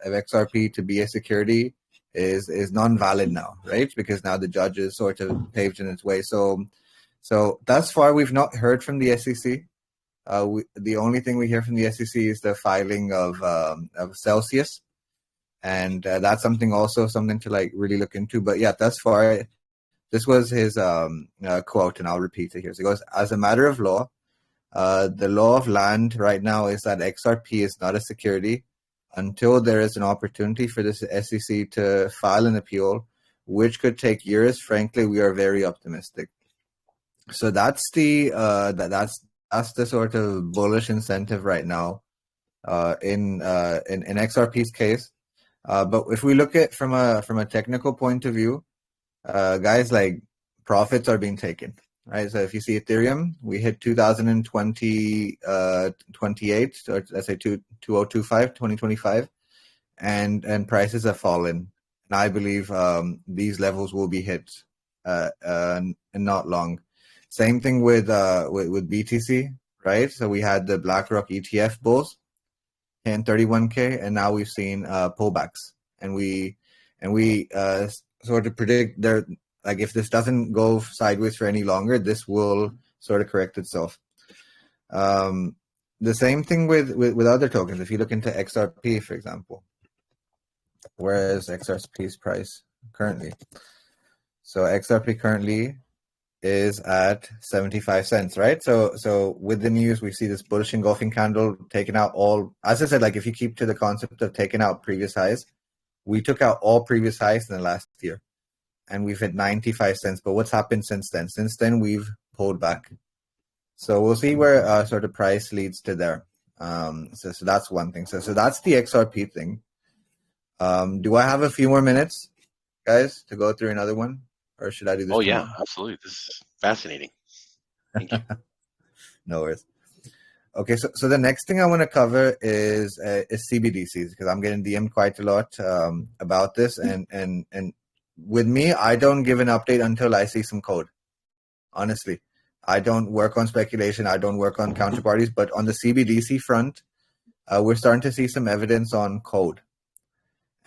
XRP to be a security is non-valid now, right? Because now the judge is sort of paved in its way. So thus far, we've not heard from the SEC. The only thing we hear from the SEC is the filing of Celsius. And that's something to like really look into. But yeah, thus far, this was his quote, and I'll repeat it here. So he goes, as a matter of law, the law of land right now is that XRP is not a security until there is an opportunity for this SEC to file an appeal, which could take years. Frankly, we are very optimistic. So that's the sort of bullish incentive right now in XRP's case. But if we look at from a technical point of view, guys, like profits are being taken, right? So if you see Ethereum, we hit 2028, or let's say 2025, and prices have fallen. And I believe these levels will be hit in not long. Same thing with BTC, right? So we had the BlackRock ETF bulls and 31K, and now we've seen pullbacks, and we sort of predict there, like if this doesn't go sideways for any longer, this will sort of correct itself. The same thing with other tokens. If you look into XRP, for example, where is XRP's price currently? So XRP currently is at 75 cents, right? So with the news, we see this bullish engulfing candle taking out all, as I said, like if you keep to the concept of taking out previous highs, we took out all previous highs in the last year, and we've hit 95 cents. But what's happened since then? Since then, we've pulled back. So we'll see where sort of price leads to there. So that's one thing. So that's the XRP thing. Do I have a few more minutes, guys, to go through another one? Or should I do this? Oh, yeah, absolutely. This is fascinating. Thank you. No worries. Okay, so the next thing I want to cover is CBDCs, because I'm getting DM'd quite a lot about this. And with me, I don't give an update until I see some code. Honestly, I don't work on speculation. I don't work on counterparties. But on the CBDC front, we're starting to see some evidence on code.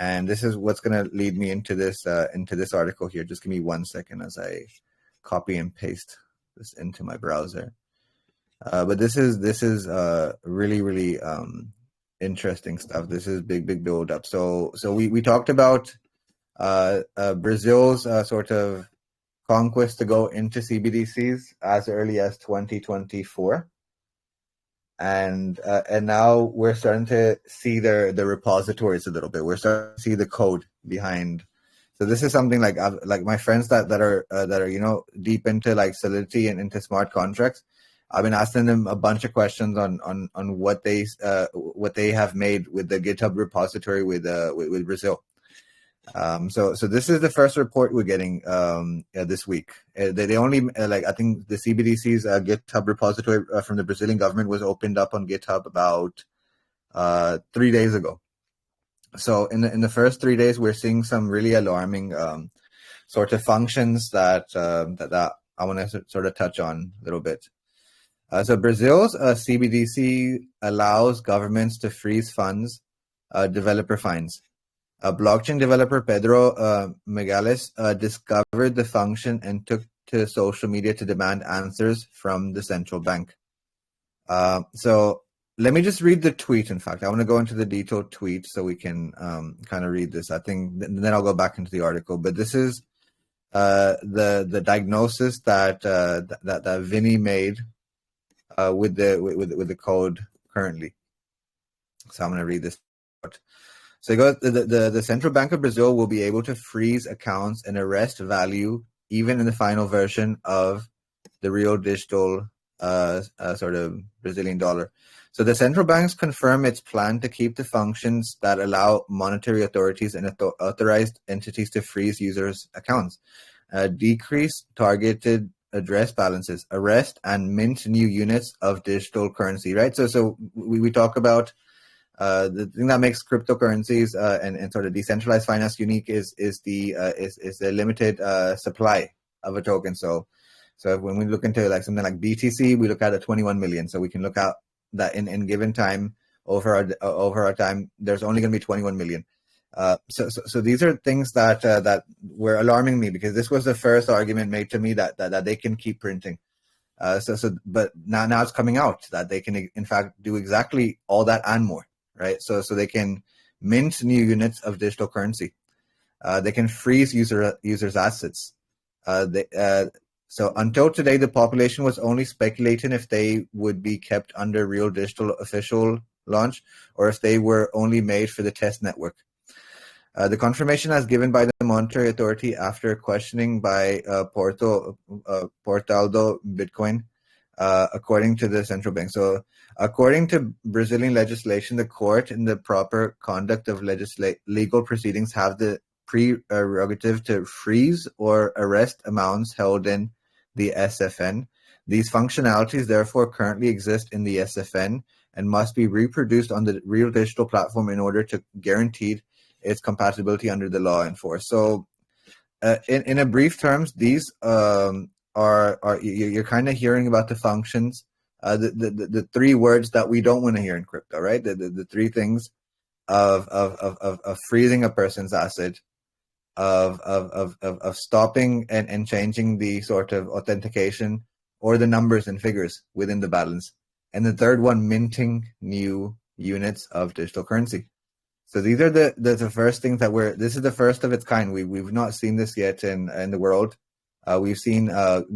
And this is what's going to lead me into this article here. Just give me 1 second as I copy and paste this into my browser. But this is really, really interesting stuff. This is big build up. So we talked about Brazil's sort of conquest to go into CBDCs as early as 2024. And now we're starting to see the repositories a little bit. We're starting to see the code behind. So this is something like my friends that are deep into like Solidity and into smart contracts. I've been asking them a bunch of questions on what they have made with the GitHub repository with Brazil. So this is the first report we're getting this week. They only I think the CBDC's GitHub repository from the Brazilian government was opened up on GitHub about 3 days ago. So in the first 3 days, we're seeing some really alarming sort of functions that I want to sort of touch on a little bit. So Brazil's CBDC allows governments to freeze funds, developer fines. Blockchain developer Pedro Megales discovered the function and took to social media to demand answers from the central bank. So let me just read the tweet. In fact, I want to go into the detailed tweet so we can kind of read this. I think then I'll go back into the article. But this is the diagnosis that Vinny made with the code currently. So I'm going to read this out. So the Central Bank of Brazil will be able to freeze accounts and arrest value even in the final version of the real digital sort of Brazilian dollar. So the central banks confirm its plan to keep the functions that allow monetary authorities and authorized entities to freeze users' accounts, decrease targeted address balances, arrest and mint new units of digital currency, right? So we talk about the thing that makes cryptocurrencies and sort of decentralized finance unique is the limited supply of a token. So when we look into like something like BTC, we look at a 21 million. So we can look at that in given time over our time, there's only going to be 21 million. So these are things that were alarming me, because this was the first argument made to me that they can keep printing. But now it's coming out that they can in fact do exactly all that and more, right? So they can mint new units of digital currency. They can freeze users' assets. So until today, the population was only speculating if they would be kept under real digital official launch or if they were only made for the test network. The confirmation as given by the monetary authority after questioning by Portaldo Bitcoin, according to the central bank. So according to Brazilian legislation, the court in the proper conduct of legal proceedings have the prerogative to freeze or arrest amounts held in the SFN. These functionalities therefore currently exist in the SFN and must be reproduced on the real digital platform in order to guarantee its compatibility under the law in force. So in a brief terms, these are you're kind of hearing about the functions, the three words that we don't want to hear in crypto, right? The three things of freezing a person's asset, of stopping and changing the sort of authentication or the numbers and figures within the balance, and the third one, minting new units of digital currency. So these are the first things that this is the first of its kind. We've not seen this yet in the world. We've seen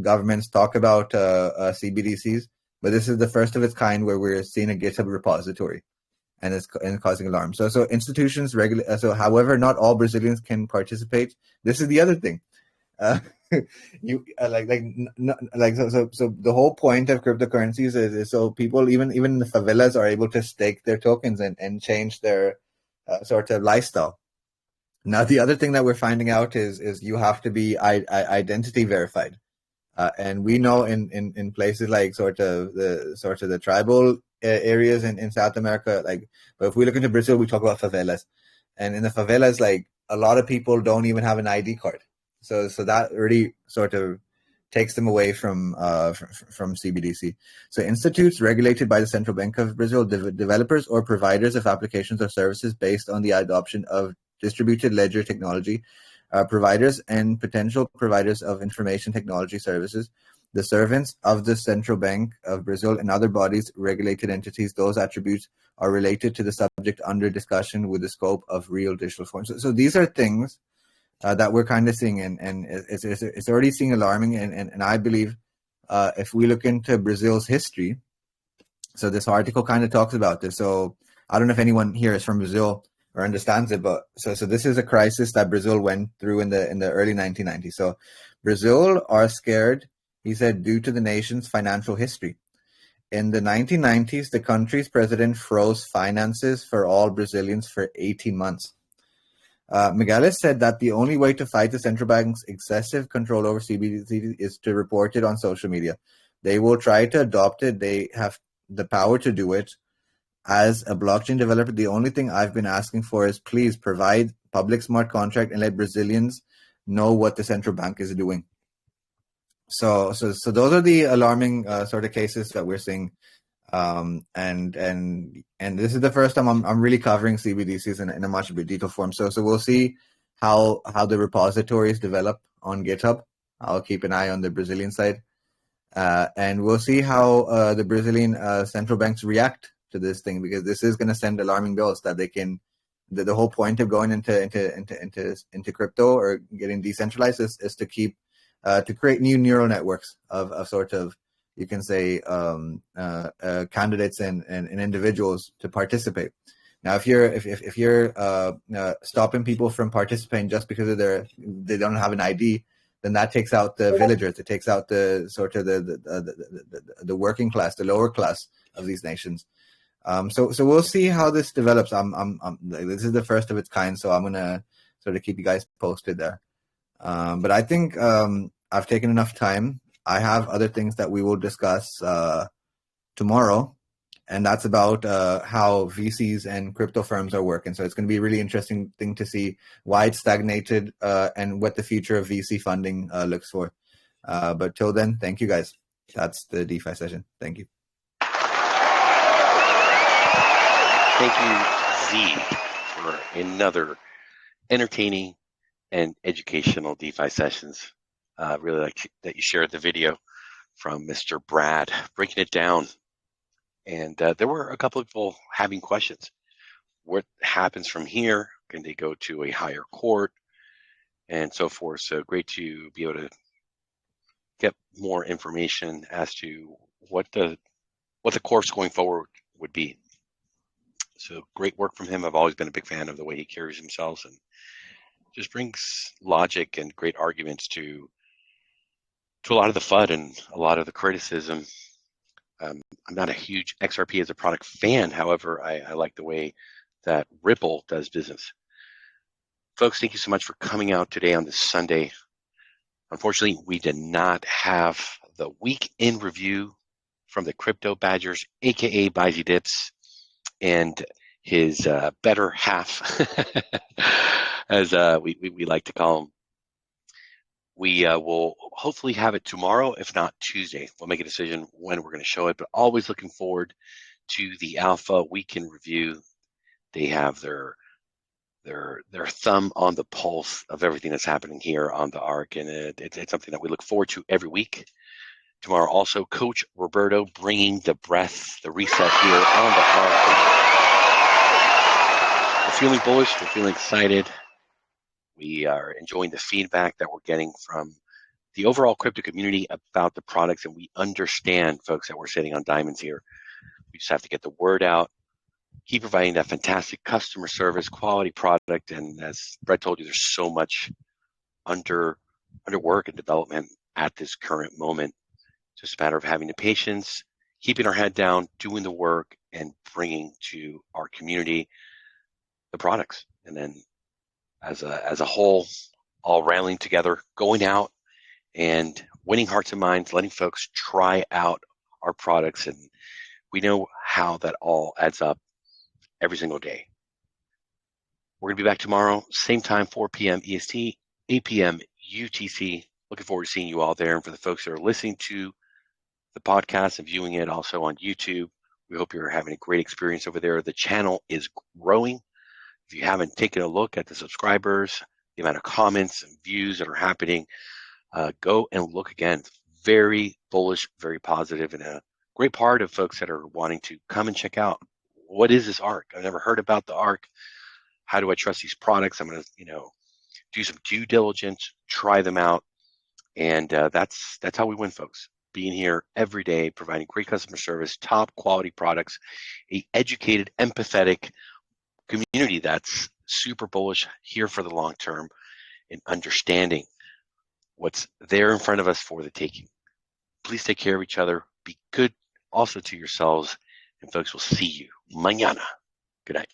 governments talk about CBDCs, but this is the first of its kind where we're seeing a GitHub repository, and it's causing alarm. So institutions regulate. So however, not all Brazilians can participate. This is the other thing. So the whole point of cryptocurrencies is so people even in the favelas are able to stake their tokens and change their sort of lifestyle. Now, the other thing that we're finding out is you have to be identity verified, and we know in places like sort of the tribal areas in South America, but if we look into Brazil, we talk about favelas, and in the favelas, like a lot of people don't even have an ID card, so that really sort of takes them away from CBDC. So institutes regulated by the Central Bank of Brazil, developers or providers of applications or services based on the adoption of distributed ledger technology providers and potential providers of information technology services, the servants of the Central Bank of Brazil and other bodies, regulated entities. Those attributes are related to the subject under discussion with the scope of real digital forms. So these are things that we're kind of seeing, and it's already seeing alarming. And I believe if we look into Brazil's history, so this article kind of talks about this. So I don't know if anyone here is from Brazil or understands it, but so this is a crisis that Brazil went through in the early 1990s. So Brazil are scared, he said, due to the nation's financial history. In the 1990s, the country's president froze finances for all Brazilians for 18 months. Migueles said that the only way to fight the central bank's excessive control over CBDC is to report it on social media. They will try to adopt it. They have the power to do it. As a blockchain developer, the only thing I've been asking for is please provide public smart contract and let Brazilians know what the central bank is doing. So those are the alarming sort of cases that we're seeing. And this is the first time I'm really covering CBDCs in a much more detailed form. So we'll see how the repositories develop on GitHub. I'll keep an eye on the Brazilian side, and we'll see how the Brazilian central banks react to this thing, because this is going to send alarming bills that they can. The whole point of going into crypto or getting decentralized is to keep to create new neural networks of sort of, you can say, candidates and individuals to participate. Now, if you're stopping people from participating just because they don't have an ID, then that takes out the villagers. It takes out the sort of the working class, the lower class of these nations. So we'll see how this develops. This is the first of its kind, so I'm gonna sort of keep you guys posted there. But I think I've taken enough time. I have other things that we will discuss tomorrow, and that's about how VCs and crypto firms are working. So it's going to be a really interesting thing to see why it's stagnated and what the future of VC funding looks for. But till then, thank you guys. That's the DeFi session. Thank you. Thank you, Z, for another entertaining and educational DeFi sessions. Really like that you shared the video from Mr. Brad, breaking it down. And there were a couple of people having questions. What happens from here? Can they go to a higher court? And so forth. So great to be able to get more information as to what the course going forward would be. So great work from him. I've always been a big fan of the way he carries himself and just brings logic and great arguments to a lot of the FUD and a lot of the criticism. I'm not a huge XRP as a product fan. However, I like the way that Ripple does business. Folks, thank you so much for coming out today on this Sunday. Unfortunately, we did not have the week in review from the Crypto Badgers, aka Bizy Dips, and his better half, as we like to call him. We will hopefully have it tomorrow, if not Tuesday. We'll make a decision when we're going to show it, but always looking forward to the Alpha Week in Review. They have their thumb on the pulse of everything that's happening here on the ARK, and it's something that we look forward to every week. Tomorrow also, Coach Roberto bringing the breath, the reset here on the ARK. We're feeling bullish. We're feeling excited. We are enjoying the feedback that we're getting from the overall crypto community about the products, and we understand, folks, that we're sitting on diamonds here. We just have to get the word out, keep providing that fantastic customer service, quality product, and as Brett told you, there's so much under work and development at this current moment. It's just a matter of having the patience, keeping our head down, doing the work, and bringing to our community the products. And then as a whole, all rallying together, going out and winning hearts and minds, letting folks try out our products. And we know how that all adds up every single day. We're going to be back tomorrow, same time, 4 p.m. EST, 8 p.m. UTC. Looking forward to seeing you all there. And for the folks that are listening to the podcast and viewing it also on YouTube, we hope you're having a great experience over there. The channel is growing. If you haven't taken a look at the subscribers, the amount of comments and views that are happening. Go and look again. Very bullish, very positive, and a great part of folks that are wanting to come and check out, what is this ARK? I've never heard about the ARK. How do I trust these products? I'm going to, do some due diligence, try them out, and that's how we win, folks. Being here every day, providing great customer service, top quality products, a educated, empathetic community that's super bullish, here for the long term, and understanding what's there in front of us for the taking. Please take care of each other. Be good also to yourselves. And folks, we'll see you mañana. Good night.